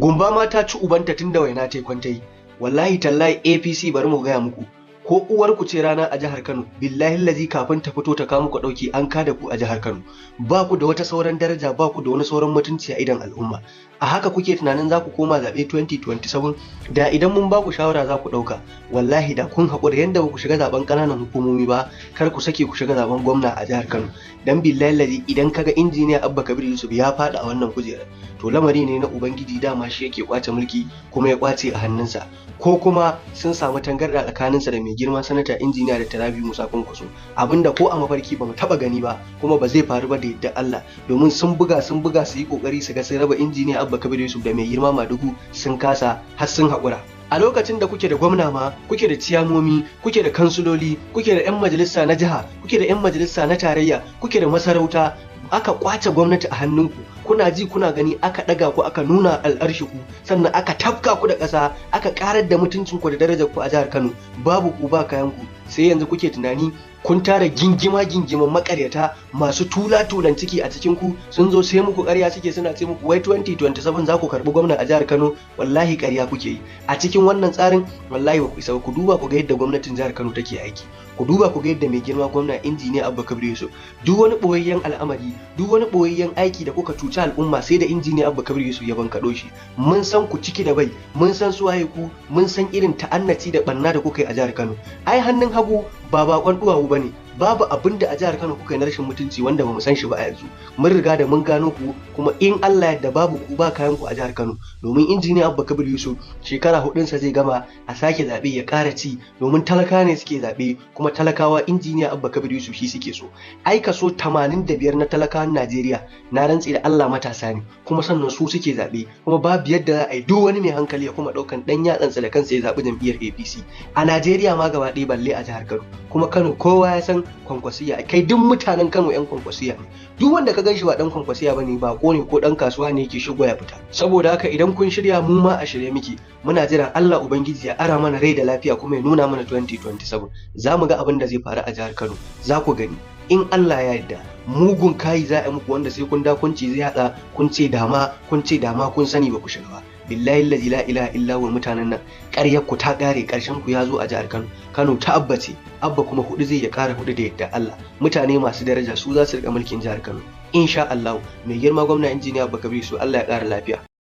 Gumba ma ta ci ubanta tun da waina ta kwantai. Wallahi tallahi APC bari mu gaya muku. Ko uwarku ce rana a jihar Kano, billahi lazi kafin ta fito ta kawo muku dauki an kada ku a jihar Kano. Ba ku da wata sauran daraja, ba ku da wani sauran mutunci a idan al'umma. A haka kuke tunanin za ku koma zaɓe 2027 da idan mun ba ku shawara za ku ɗauka. Wallahi da kun haƙura yanda ba ku shiga zaɓen ƙananan hukumomi ba, kar ku sake ku shiga zaɓen gwamna a jihar Kano. Dan billahi lazi idan kaga injiniya Abba Kabir Yusuf ya faɗi a wannan kujerar, to lamari ne na Ubangiji, dama shi yake kwace mulki kuma ya kwace a hannunsa. Ko kuma sun samu tangarɗa tsakaninsa da mai girma sanata injiniya da Tarabi Musa Kwankwaso, abinda ko a mafarki ba mu taɓa gani ba kuma ba zai faru ba da yadda Allah, domin sun buga su yi kokari su ga sun raba injiniya Abba Kabir Yusuf da mai girma Madugu, sun kasa har sun haƙura. A lokacin da kuke da gwamna ma, kuke da ciyamomi, kuke da kansuloli, kuke da 'yan majalisa na jiha, kuke da 'yan majalisa na tarayya, kuke da masarauta, aka kwace gwamnati a hannunku, kuna ji kuna gani, aka ɗaga ku, aka nuna al'arshi ku, sannan aka tafka ku da ƙasa, aka ƙarar da mutuncinku da darajar ku a jihar Kano. Babu ku ba kayan ku, sai yanzu kuke tunani kun tara gingiman makaryata masu tulan ciki a cikin ku, sun zo sai muku ƙarya suke, suna ce muku wai 2027 za ku karɓi gwamna a jihar Kano. Wallahi ƙarya kuke yi. A cikin wannan tsarin wallahi ba ku isa. Ku duba ku ga yadda gwamnatin jihar Kano take aiki, ku duba ku ga yadda mai girma gwamna injiniya Abba Kabir Yusuf, duk wani ɓoyayyen al'amari, duk wani ɓoyayyen aiki da kuka cuci al'umma sai da injiniya Abba Kabir Yusuf ya bankaɗo shi. Mun san ku ciki da bai, mun san su waye ku, mun san irin ta'annaci da ɓanna da kuka yi a jihar Kano. Ai hannun hagu ba bakon duwawu bane. Babu abin da a jihar Kano kuka yi na rashin mutunci wanda ba mu san shi ba a yanzu. Mun riga da mun gano ku, kuma in Allah yadda babu ku ba kayan ku a jihar Kano, domin injiniya Abba Kabir Yusuf shekara hudunsa zai gama, a sake zaɓe ya ƙara ci, domin talakawa ne suke zaɓe, kuma talakawa injiniya Abba Kabir Yusuf shi suke so. Ai kaso 85 na talakawan Najeriya na rantsi da Allah matasa ne, kuma sannan su suke zaɓe, kuma babu yadda za a yi duk wani mai hankali ya kuma ɗaukan ɗan yatsansa da kansa ya zaɓi jam'iyyar APC a Najeriya ma gaba ɗaya, balle a jihar Kano. Kuma Kano kowa ya san Kwankwasiya, kai duk mutanen Kano 'yan Kwankwasiya ne. Duk wanda ka ganshi ba dan Kwankwasiya bane, ba ko ne ko dan kasuwa ne yake shigo ya fita. Saboda haka idan kun shirya, mu ma a shirye muke. Muna jira Allah Ubangiji ya ara mana rai da lafiya kuma ya nuna mana 2027. Za mu ga abin da zai faru a jihar Kano, za ku gani. In Allah ya yarda, mugun kayi za a yi muku wanda sai kun da kun ci zai hada, kun ce dama kun sani ba ku shiga ba. Billahi la ilaha illa huwa, mutanen nan ƙaryar ku ta ƙare, ƙarshen ku ya zo a jihar Kano. Kano ta Abba ce, Abba kuma hudu zai ya ƙara hudu da yadda Allah. Mutane masu daraja su za su riƙa mulkin jihar Kano insha Allah. Mai girma gwamna injiniya Abba Kabir Yusuf, Allah ya ƙara lafiya.